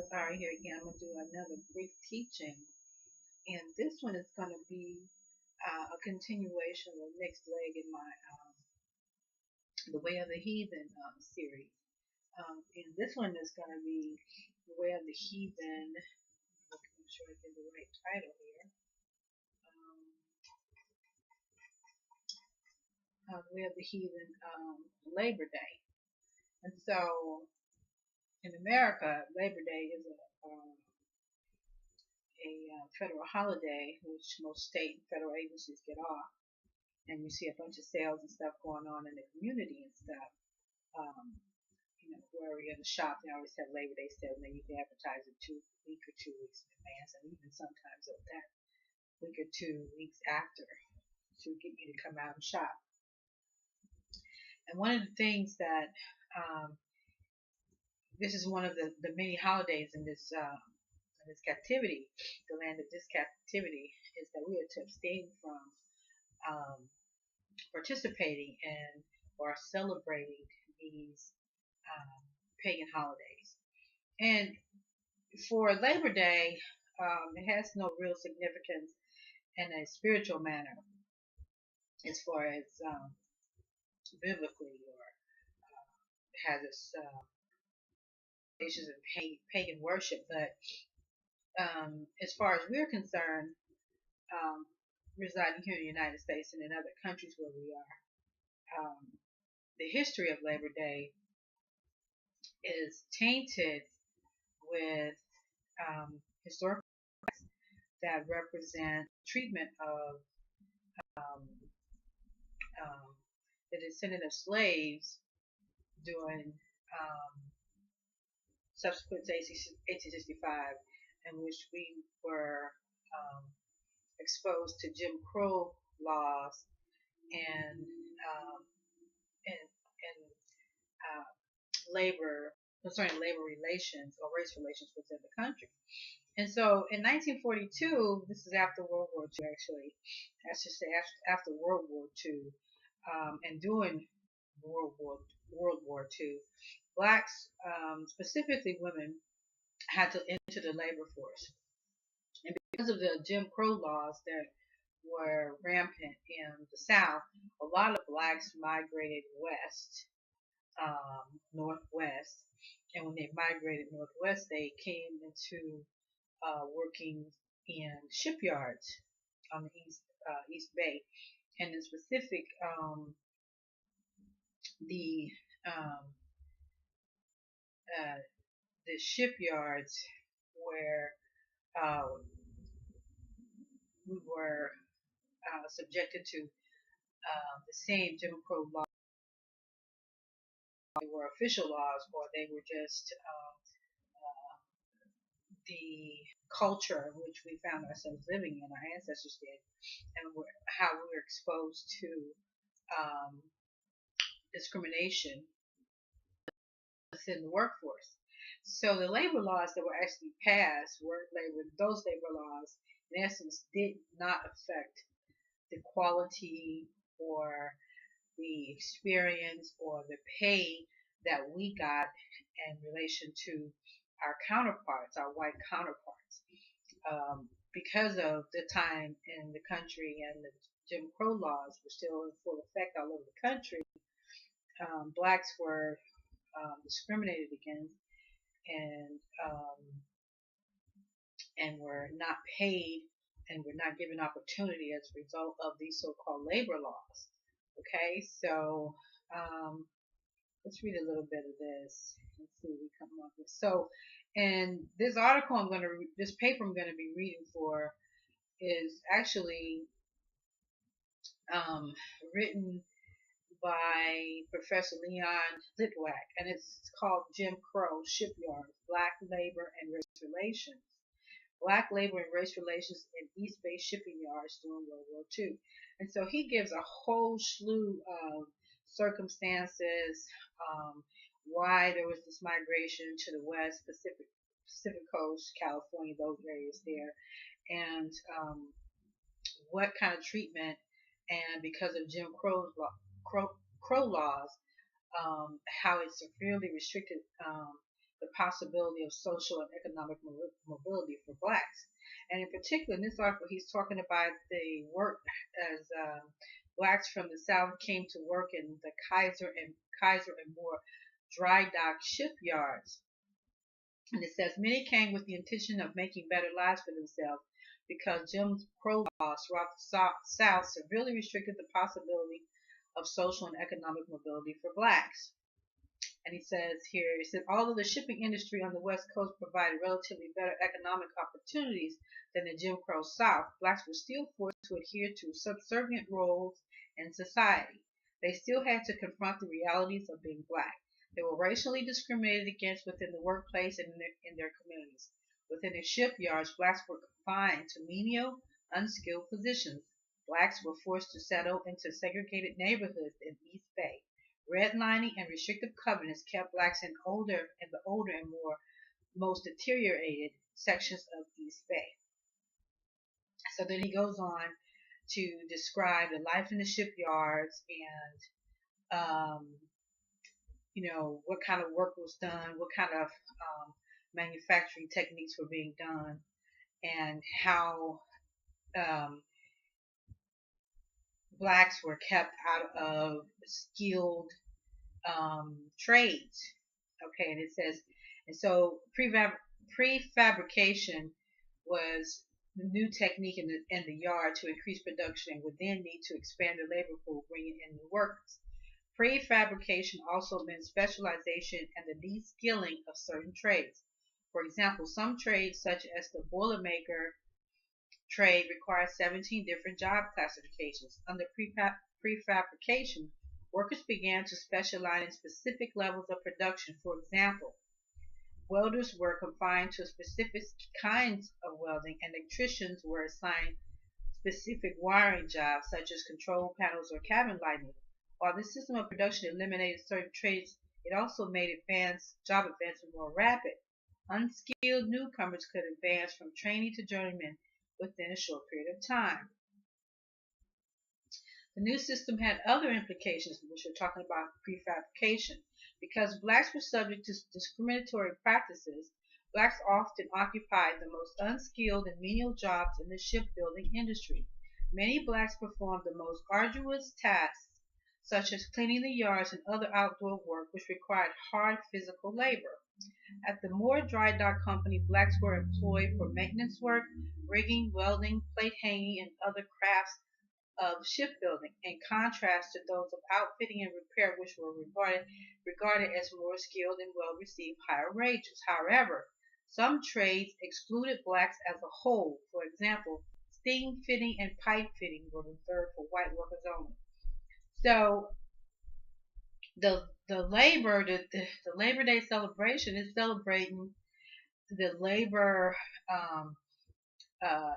it's Ari here again. I'm going to do another brief teaching. And this one is going to be a continuation of the next leg in my The Way of the Heathen series. And this one is going to be The Way of the Heathen. I'm sure I get the right title here. The Way of the Heathen Labor Day. And so in America, Labor Day is a federal holiday, which most state and federal agencies get off, and you see a bunch of sales and stuff going on in the community and stuff. Where you're in the shop, they always have Labor Day sales, and then you can advertise it 2 weeks or 2 weeks in advance, and even sometimes that week or 2 weeks after to get you to come out and shop. And one of the things that this is one of the many holidays in this captivity, the land of this captivity, is that we are to abstain from participating in or celebrating these pagan holidays. And for Labor Day, it has no real significance in a spiritual manner as far as biblically, or has its issues of pagan worship. But as far as we're concerned, residing here in the United States and in other countries where we are, the history of Labor Day is tainted with historical facts that represent treatment of the descendant of slaves during subsequent to 1865, in which we were exposed to Jim Crow laws and labor concerning labor relations or race relations within the country. And so in 1942, this is after World War II, actually, I should say after World War II, and during World War II, blacks, specifically women, had to enter the labor force. And because of the Jim Crow laws that were rampant in the South, a lot of blacks migrated west, northwest. And when they migrated northwest, they came into working in shipyards on the East Bay. And in specific, the shipyards where we were subjected to the same Jim Crow laws. They were official laws, or they were just the culture in which we found ourselves living in, our ancestors did, and how we were exposed to discrimination within the workforce. So the labor laws that were actually passed, those labor laws, in essence, did not affect the quality or the experience or the pay that we got in relation to our counterparts, our white counterparts. Because of the time in the country and the Jim Crow laws were still in full effect all over the country, blacks were discriminated against and were not paid and were not given opportunity as a result of these so-called labor laws. Okay, so let's read a little bit of this and see what we come up with. So, and this article this paper I'm going to be reading for is actually written by Professor Leon Litwack, and it's called Jim Crow, Shipyards, Black Labor and Race Relations. Black labor and race relations in East Bay shipping yards during World War II. And so he gives a whole slew of circumstances, why there was this migration to the West, Pacific Coast, California, those areas there, and what kind of treatment, and because of Jim Crow laws, how it severely restricted the possibility of social and economic mobility for blacks. And in particular, in this article, he's talking about the work as blacks from the South came to work in the Kaiser and Moore dry dock shipyards. And it says many came with the intention of making better lives for themselves because Jim Crow laws throughout the South severely restricted the possibility of social and economic mobility for blacks. And he says here, he said, although the shipping industry on the West Coast provided relatively better economic opportunities than the Jim Crow South, blacks were still forced to adhere to subservient roles in society. They still had to confront the realities of being black. They were racially discriminated against within the workplace and in their communities. Within the shipyards, blacks were confined to menial, unskilled positions. Blacks were forced to settle into segregated neighborhoods in East Bay. Redlining and restrictive covenants kept blacks in the older and most deteriorated sections of East Bay. So then he goes on to describe the life in the shipyards and what kind of work was done, what kind of manufacturing techniques were being done, and how blacks were kept out of skilled trades. Okay, and it says, and so prefabrication was the new technique in the yard to increase production and would then need to expand the labor pool, bringing in new workers. Prefabrication also meant specialization and the de-skilling of certain trades. For example, some trades such as the boilermaker trade require 17 different job classifications. Under prefabrication, workers began to specialize in specific levels of production. For example, welders were confined to specific kinds of welding, and electricians were assigned specific wiring jobs such as control panels or cabin lighting. While this system of production eliminated certain trades, it also made job advancement more rapid. Unskilled newcomers could advance from trainee to journeyman within a short period of time. The new system had other implications, which we're talking about prefabrication. Because blacks were subject to discriminatory practices, blacks often occupied the most unskilled and menial jobs in the shipbuilding industry. Many blacks performed the most arduous tasks, such as cleaning the yards and other outdoor work, which required hard physical labor. At the Moore Dry Dock Company, blacks were employed for maintenance work, rigging, welding, plate hanging, and other crafts of shipbuilding, in contrast to those of outfitting and repair, which were regarded as more skilled and well-received higher wages. However, some trades excluded blacks as a whole. For example, steam fitting and pipe fitting were reserved for white workers only. So the Labor Day celebration is celebrating the labor the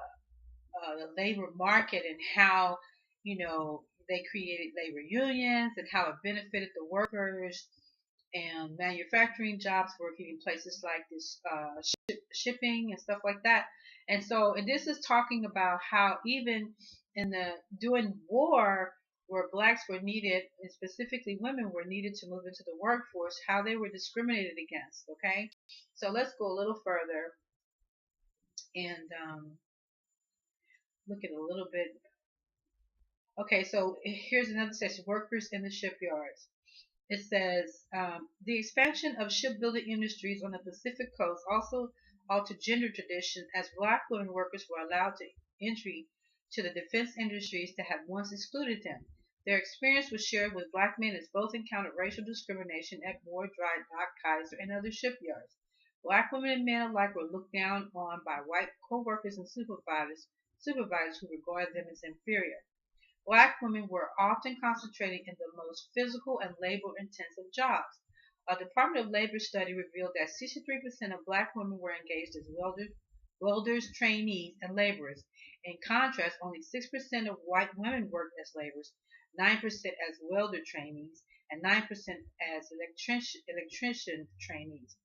labor market and how they created labor unions and how it benefited the workers and manufacturing jobs working in places like this shipping and stuff like that. And this is talking about how even during war, where blacks were needed, and specifically women were needed to move into the workforce, how they were discriminated against. Okay, so let's go a little further and look at a little bit. Okay, so here's another section: workers in the shipyards. It says the expansion of shipbuilding industries on the Pacific Coast also altered gender tradition, as black women workers were allowed to entry to the defense industries that had once excluded them. Their experience was shared with black men, as both encountered racial discrimination at Moore Dry Dock, Kaiser, and other shipyards. Black women and men alike were looked down on by white co-workers and supervisors who regarded them as inferior. Black women were often concentrated in the most physical and labor-intensive jobs. A Department of Labor study revealed that 63% of black women were engaged as welders, trainees, and laborers. In contrast, only 6% of white women worked as laborers, 9% as welder trainees, and 9% as electrician trainees.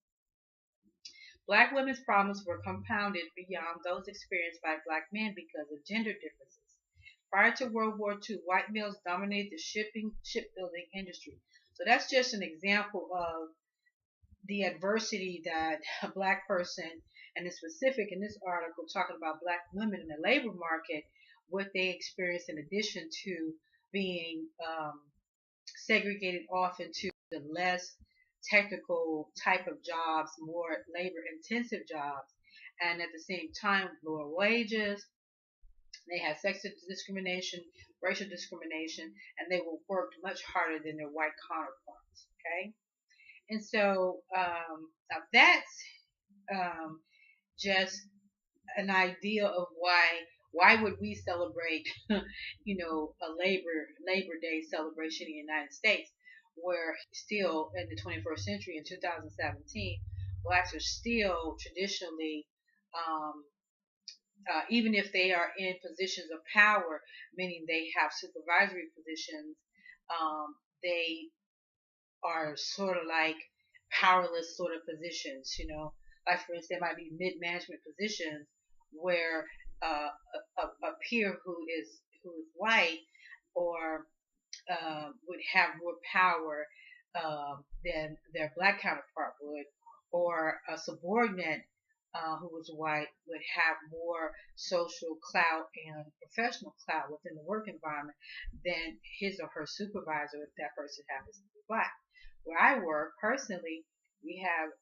Black women's problems were compounded beyond those experienced by black men because of gender differences. Prior to World War II, white males dominated the shipbuilding industry. So that's just an example of the adversity that a black person, and in specific in this article talking about black women in the labor market, what they experience in addition to being segregated off into the less technical type of jobs, more labor intensive jobs, and at the same time lower wages. They had sex discrimination, racial discrimination, and they were worked much harder than their white counterparts. Okay, and so now that's um, just an idea of why would we celebrate a Labor Day celebration in the United States, where still in the 21st century in 2017 blacks are still traditionally um, even if they are in positions of power, meaning they have supervisory positions, they are sort of like powerless sort of positions, like for instance, there might be mid-management positions where a peer who is white or would have more power than their black counterpart would, or a subordinate who was white would have more social clout and professional clout within the work environment than his or her supervisor if that person happens to be black. Where I work personally, we have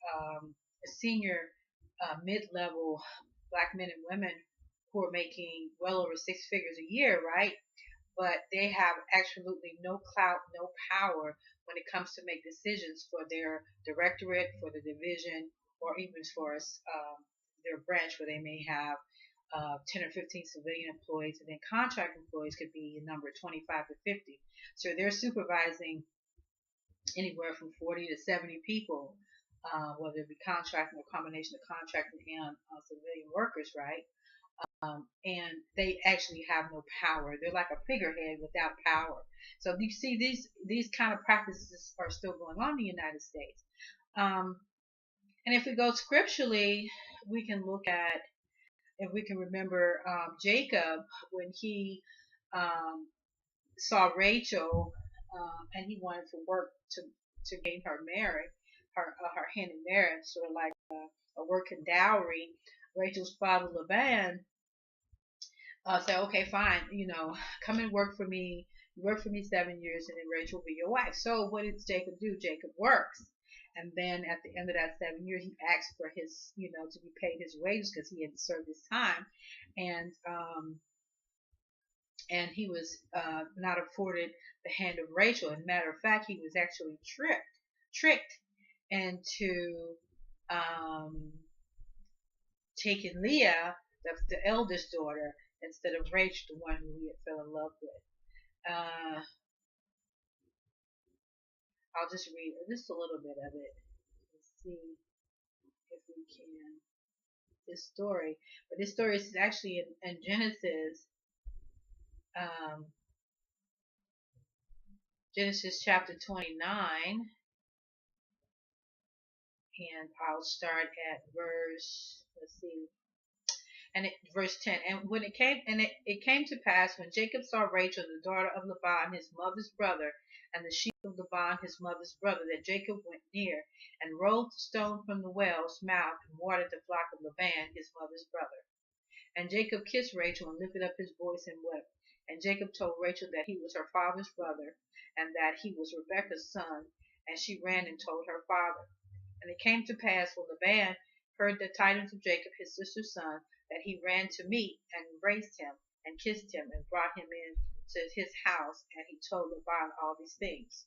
senior mid-level black men and women who are making well over six figures a year, right? But they have absolutely no clout, no power when it comes to make decisions for their directorate, for the division, or even as far as their branch where they may have 10 or 15 civilian employees, and then contract employees could be a number 25 to 50. So they're supervising anywhere from 40 to 70 people, whether it be contracting or combination of contracting and civilian workers, right? And they actually have no power. They're like a figurehead without power. So you see, these kind of practices are still going on in the United States. And if we go scripturally, we can look at, if we can remember Jacob when he saw Rachel and he wanted to work to gain her marriage, her hand in marriage, sort of like a working dowry. Rachel's father Laban say, okay, fine, come and work for me. You work for me 7 years, and then Rachel will be your wife. So what does Jacob do? Jacob works. And then at the end of that 7 years, he asks for his, to be paid his wages because he had served his time. And he was not afforded the hand of Rachel. As a matter of fact, he was actually tricked into taking Leah, the eldest daughter, instead of Rachel, the one who he had fell in love with. I'll just read just a little bit of it and see if we can. This story, but this story is actually in Genesis, Genesis chapter 29, and I'll start at verse. Let's see. Verse 10, and when it came to pass when Jacob saw Rachel the daughter of Laban his mother's brother, and the sheep of Laban his mother's brother, that Jacob went near and rolled the stone from the well's mouth and watered the flock of Laban his mother's brother. And Jacob kissed Rachel and lifted up his voice and wept. And Jacob told Rachel that he was her father's brother, and that he was Rebekah's son, and she ran and told her father. And it came to pass when Laban heard the tidings of Jacob his sister's son, that he ran to meet and embraced him and kissed him and brought him in to his house, and he told Laban all these things.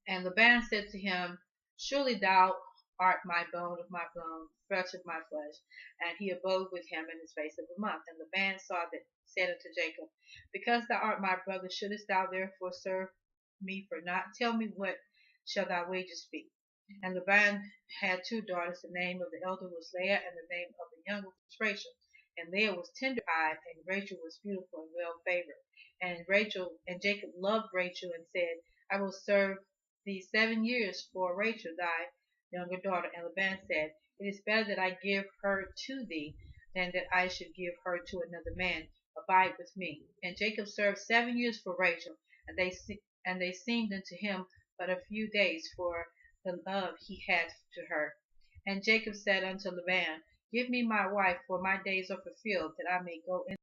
And Laban said to him, surely thou art my bone of my bone, flesh of my flesh. And he abode with him in the space of a month. And Laban said unto Jacob, because thou art my brother, shouldest thou therefore serve me for naught? Tell me, what shall thy wages be? And Laban had two daughters. The name of the elder was Leah, and the name of the younger was Rachel. And Leah was tender-eyed, and Rachel was beautiful and well-favored. And Jacob loved Rachel, and said, I will serve thee 7 years for Rachel, thy younger daughter. And Laban said, it is better that I give her to thee, than that I should give her to another man. Abide with me. And Jacob served 7 years for Rachel, and they seemed unto him but a few days for the love he had to her. And Jacob said unto Laban, Give me my wife, for my days are fulfilled, that I may go in.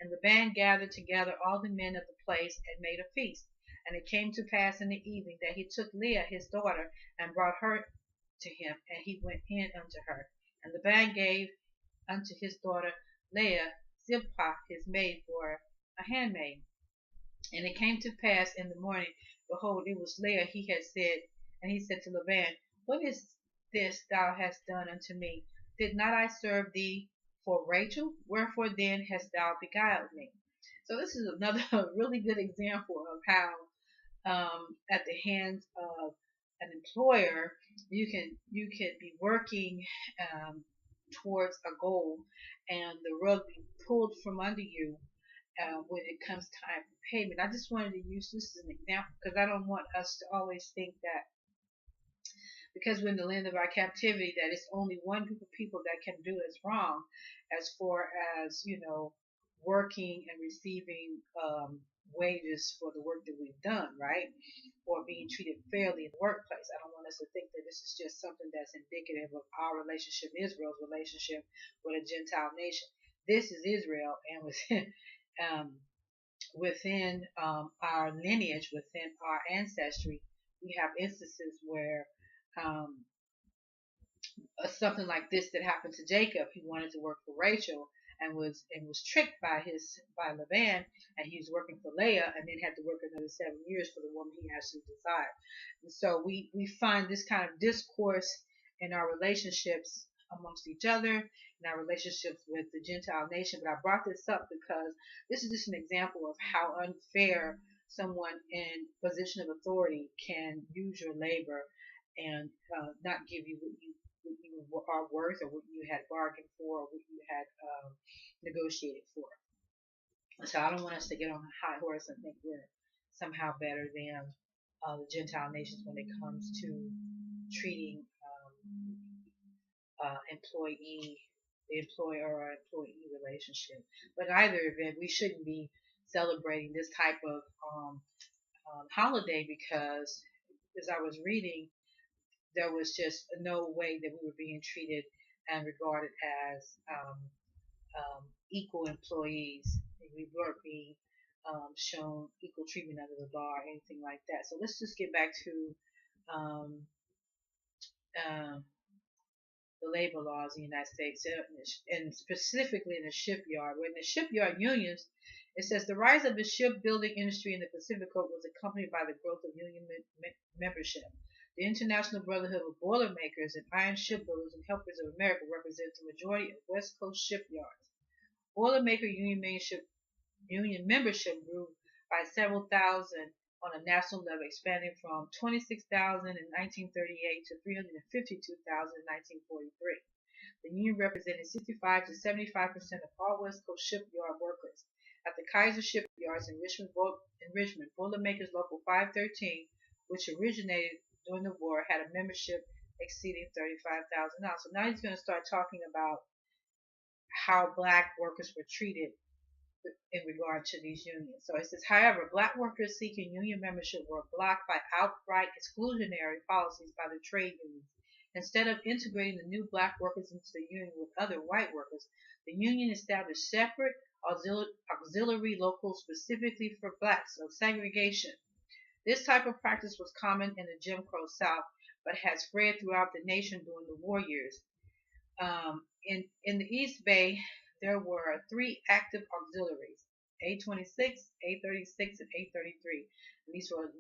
And Laban gathered together all the men of the place and made a feast. And it came to pass in the evening that he took Leah his daughter and brought her to him, and he went in unto her. And Laban gave unto his daughter Leah Zilpah his maid for a handmaid. And it came to pass in the morning, behold, it was Leah he had said, and he said to Laban, What is this thou hast done unto me? Did not I serve thee for Rachel? Wherefore then hast thou beguiled me? So this is another really good example of how, at the hands of an employer, you can be working towards a goal, and the rug be pulled from under you when it comes time for payment. I just wanted to use this as an example because I don't want us to always think that because we're in the land of our captivity that it's only one group of people that can do us wrong as far as, working and receiving wages for the work that we've done, right? Or being treated fairly in the workplace. I don't want us to think that this is just something that's indicative of our relationship, Israel's relationship with a Gentile nation. This is Israel, and within our lineage, within our ancestry, we have instances where something like this that happened to Jacob. He wanted to work for Rachel and was tricked by Laban, and he was working for Leah, and then had to work another 7 years for the woman he actually desired. And so we find this kind of discourse in our relationships amongst each other, in our relationships with the Gentile nation. But I brought this up because this is just an example of how unfair someone in position of authority can use your labor and not give you what you are worth, or what you had bargained for, or what you had negotiated for. So I don't want us to get on a high horse and think we're somehow better than the Gentile nations when it comes to treating the employer or employee relationship. But in either event, we shouldn't be celebrating this type of holiday because, as I was reading, there was just no way that we were being treated and regarded as equal employees. We weren't being shown equal treatment under the law or anything like that. So let's just get back to the labor laws in the United States, and specifically in the shipyard. When the shipyard unions, it says the rise of the shipbuilding industry in the Pacific Coast was accompanied by the growth of union membership. The International Brotherhood of Boilermakers and Iron Shipbuilders and Helpers of America represents the majority of West Coast shipyards. Boilermaker union membership grew by several thousand on a national level, expanding from 26,000 in 1938 to 352,000 in 1943. The union represented 65 to 75% of all West Coast shipyard workers. At the Kaiser Shipyards in Richmond, Boilermakers Local 513, which originated during the war, had a membership exceeding 35,000 now. So now he's going to start talking about how black workers were treated in regard to these unions. So it says, however, black workers seeking union membership were blocked by outright exclusionary policies by the trade unions. Instead of integrating the new black workers into the union with other white workers, the union established separate auxiliary locals specifically for blacks, so segregation. This type of practice was common in the Jim Crow South, but had spread throughout the nation during the war years. In the East Bay, there were 3 active auxiliaries, A26, A36, and A33. And these were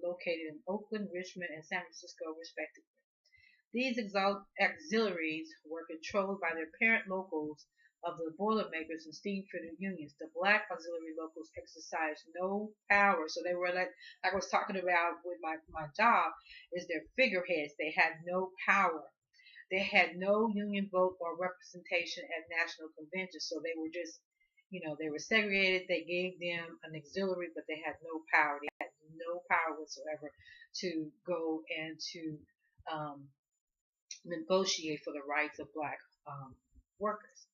located in Oakland, Richmond, and San Francisco, respectively. These auxiliaries were controlled by their parent locals of the Boilermakers and steamfitter unions. The black auxiliary locals exercised no power. So they were like I was talking about with my job, is their figureheads. They had no power. They had no union vote or representation at national conventions. So they were just, they were segregated. They gave them an auxiliary, but they had no power. They had no power whatsoever to go and to negotiate for the rights of black workers.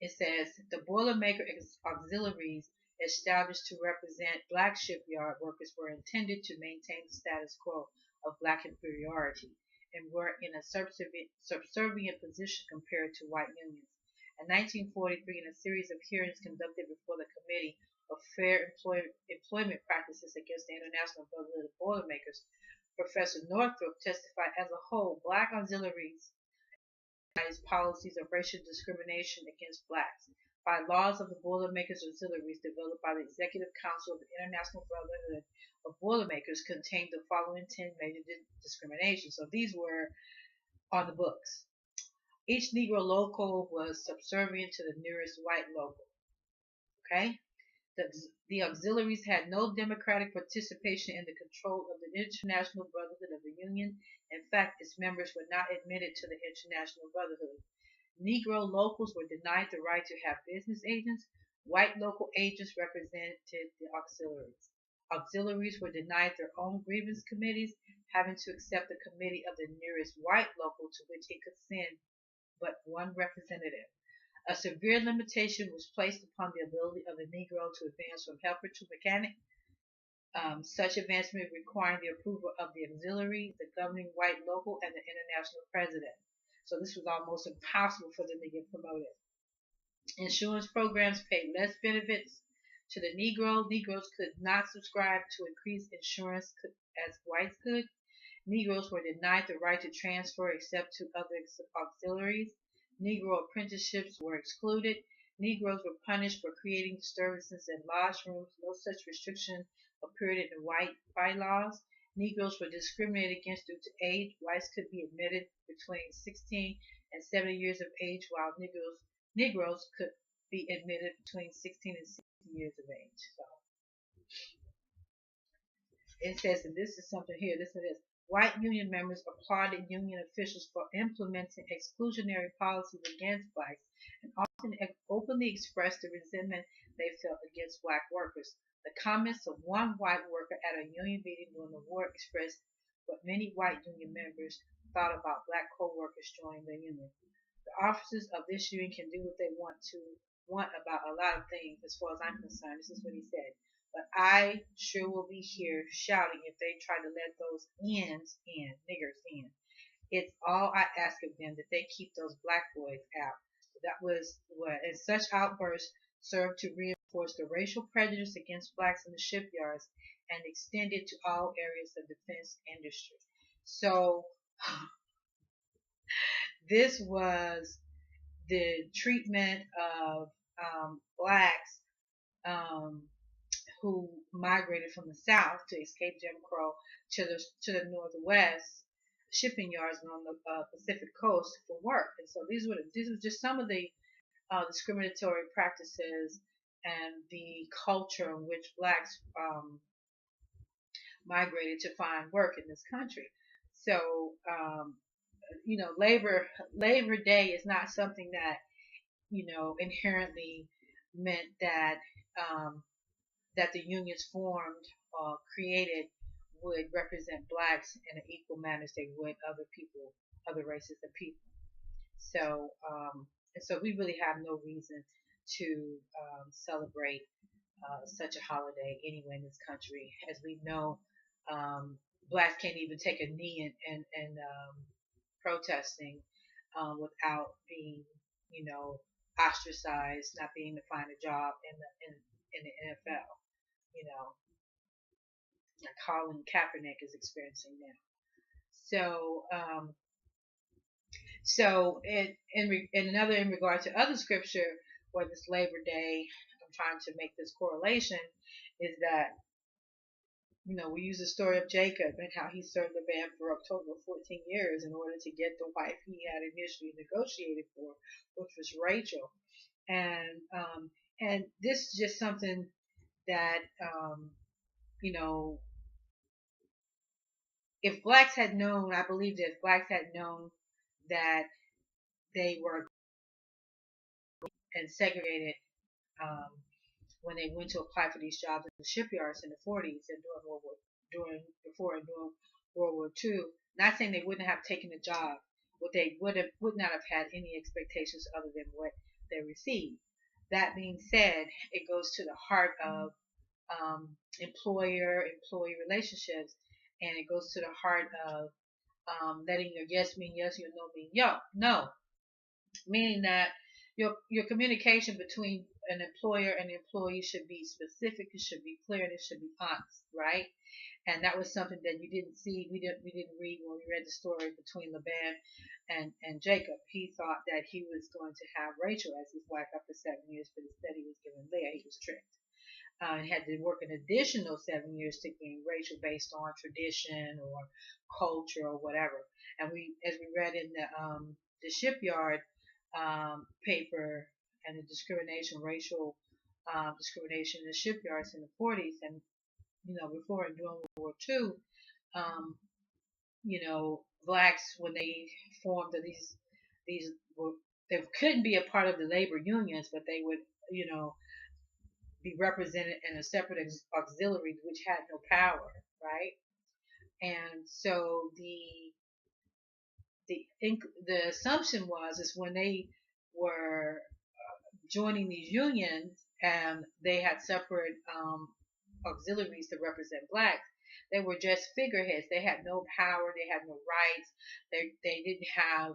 It says the Boilermaker auxiliaries established to represent black shipyard workers, were intended to maintain the status quo of black inferiority and were in a subservient position compared to white unions. In 1943, in a series of hearings conducted before the Committee of Fair Employment Practices against the International Brotherhood of Boilermakers, Professor Northrop testified as a whole, black auxiliaries policies of racial discrimination against blacks by laws of the Boilermakers Auxiliaries developed by the Executive Council of the International Brotherhood of Boilermakers contained the following 10 major discriminations. So these were on the books. Each Negro local was subservient to the nearest white local. Okay? The auxiliaries had no democratic participation in the control of the International Brotherhood of the Union. In fact, its members were not admitted to the International Brotherhood. Negro locals were denied the right to have business agents. White local agents represented the auxiliaries. Auxiliaries were denied their own grievance committees, having to accept the committee of the nearest white local to which it could send but one representative. A severe limitation was placed upon the ability of the Negro to advance from helper to mechanic, such advancement requiring the approval of the auxiliary, the governing white local, and the international president. So this was almost impossible for them to get promoted. Insurance programs paid less benefits to the Negro. Negroes could not subscribe to increased insurance as whites could. Negroes were denied the right to transfer except to other auxiliaries. Negro apprenticeships were excluded. Negroes were punished for creating disturbances in lodge rooms. No such restriction appeared in the white bylaws. Negroes were discriminated against due to age. Whites could be admitted between 16 and 70 years of age, while Negroes could be admitted between 16 and 60 years of age. So it says, and this is something here. This is white union members applauded union officials for implementing exclusionary policies against blacks and often openly expressed the resentment they felt against black workers. The comments of one white worker at a union meeting during the war expressed what many white union members thought about black co-workers joining the union. The officers of this union can do what they want about a lot of things as far as I'm concerned. This is what he said. But I sure will be here shouting if they try to let those niggers in. It's all I ask of them that they keep those black boys out. That was what, and such outbursts served to reinforce the racial prejudice against blacks in the shipyards and extended to all areas of defense industry. So this was the treatment of blacks who migrated from the South to escape Jim Crow to the Northwest shipping yards on the Pacific Coast for work. And so these were just some of the discriminatory practices and the culture in which blacks migrated to find work in this country. So Labor Day is not something that inherently meant that that the unions formed or created would represent blacks in an equal manner as they would other races of people. So, so we really have no reason to celebrate such a holiday anywhere in this country. As we know, blacks can't even take a knee in protesting without being, ostracized, not being able to find a job in the NFL. Like Colin Kaepernick is experiencing now. So in regard to other scripture for this Labor Day, I'm trying to make this correlation, is that we use the story of Jacob and how he served the man for a total of 14 years in order to get the wife he had initially negotiated for, which was Rachel. And this is just something that if blacks had known, I believe that if blacks had known that they were and segregated when they went to apply for these jobs in the shipyards in the 40s and during World War II, not saying they wouldn't have taken the job, but they would not have had any expectations other than what they received. That being said, it goes to the heart of employer-employee relationships, and it goes to the heart of letting your yes mean yes, your no mean no, meaning that your communication between an employer and employee should be specific, it should be clear, and it should be honest, right? And that was something that you didn't see. We didn't read when we read the story between Laban and Jacob. He thought that he was going to have Rachel as his wife after 7 years, but instead he was given Leah. He was tricked. And had to work an additional 7 years to gain Rachel based on tradition or culture or whatever. And as we read in the Shipyard paper and the racial discrimination in the shipyards in the 40s, and before and during World War II, um, blacks, when they formed these they couldn't be a part of the labor unions, but they would be represented in a separate auxiliary which had no power, right? And so the assumption was is when they were joining these unions and they had separate auxiliaries to represent blacks, they were just figureheads. They had no power, they had no rights, they didn't have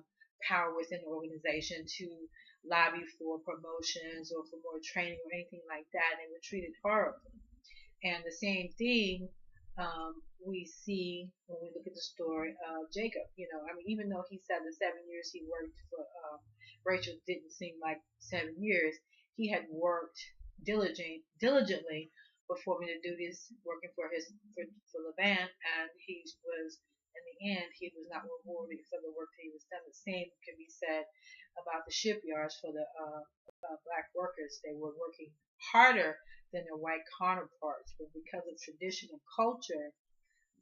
power within the organization to lobby for promotions or for more training or anything like that. They were treated horribly. And the same thing we see when we look at the story of Jacob. Even though he said the 7 years he worked for Rachel didn't seem like 7 years, he had worked diligently before me to do this, working for Laban, and he was, in the end, he was not rewarded for the work that he was done. The same can be said about the shipyards for the black workers. They were working harder than their white counterparts, but because of tradition and culture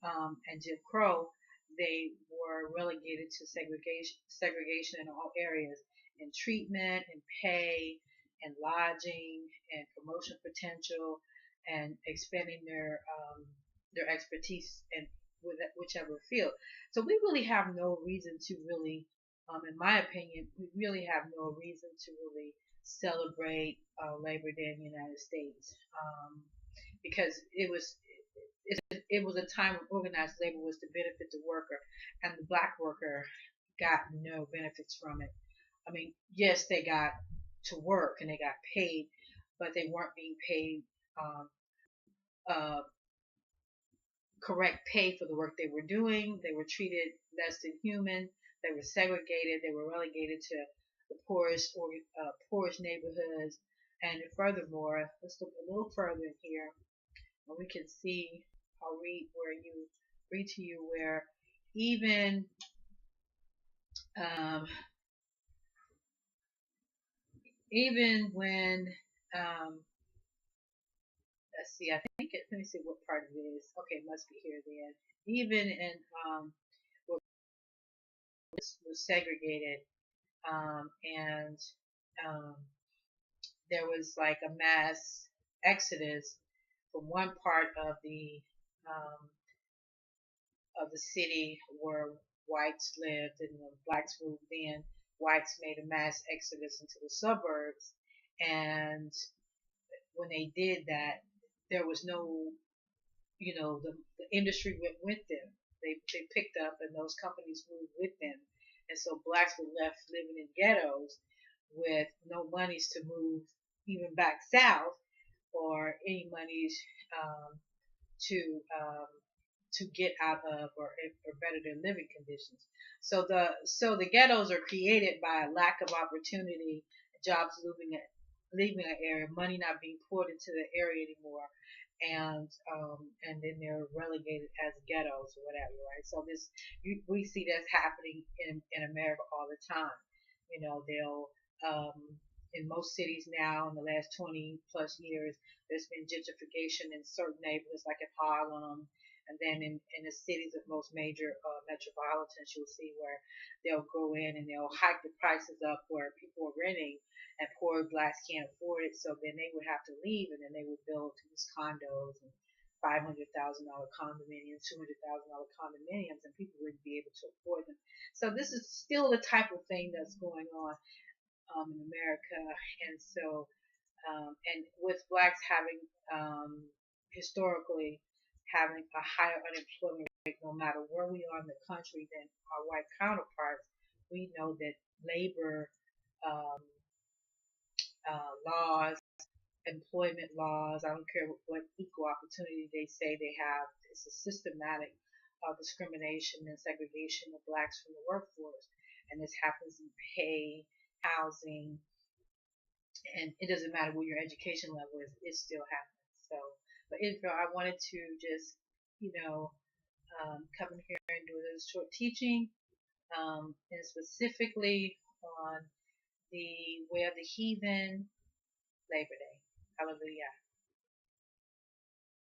and Jim Crow, they were relegated to segregation in all areas, in treatment, in pay, and lodging, and promotion potential, and expanding their expertise in whichever field. So we really have no reason to really, in my opinion, we really have no reason to really celebrate Labor Day in the United States, because it was a time when organized labor was to benefit the worker, and the black worker got no benefits from it. Yes, they got to work and they got paid, but they weren't being paid uh, correct pay for the work they were doing. They were treated less than human. They were segregated. They were relegated to the poorest neighborhoods. And furthermore, let's look a little further here, and we can see. I'll read to you where even even when let's see, let me see what part it is. Okay, it must be here then. Even in where was segregated, and um, there was like a mass exodus from one part um, of the city where whites lived and the blacks moved in. Whites made a mass exodus into the suburbs, and when they did that, there was no, the industry went with them. They picked up, and those companies moved with them, and so blacks were left living in ghettos with no monies to move even back south, or any monies um, to um, to get out of, or better their living conditions. So the ghettos are created by a lack of opportunity, jobs leaving an area, money not being poured into the area anymore, and then they're relegated as ghettos or whatever, right? So we see that's happening in America all the time. They'll in most cities now in the last 20 plus years, there's been gentrification in certain neighborhoods like in Harlem, and then in the cities of most major metropolitans, you'll see where they'll go in and they'll hike the prices up where people are renting, and poor blacks can't afford it, so then they would have to leave, and then they would build these condos and $500,000 condominiums, $200,000 condominiums, and people wouldn't be able to afford them. So this is still the type of thing that's going on in America, and so And with blacks having historically having a higher unemployment rate, no matter where we are in the country, than our white counterparts, we know that labor um, laws, employment laws, I don't care what equal opportunity they say they have, it's a systematic discrimination and segregation of blacks from the workforce. And this happens in pay, housing, and it doesn't matter what your education level is, it still happens. So, but Israel, I wanted to just, come in here and do this short teaching, and specifically on the way of the heathen, Labor Day. Hallelujah.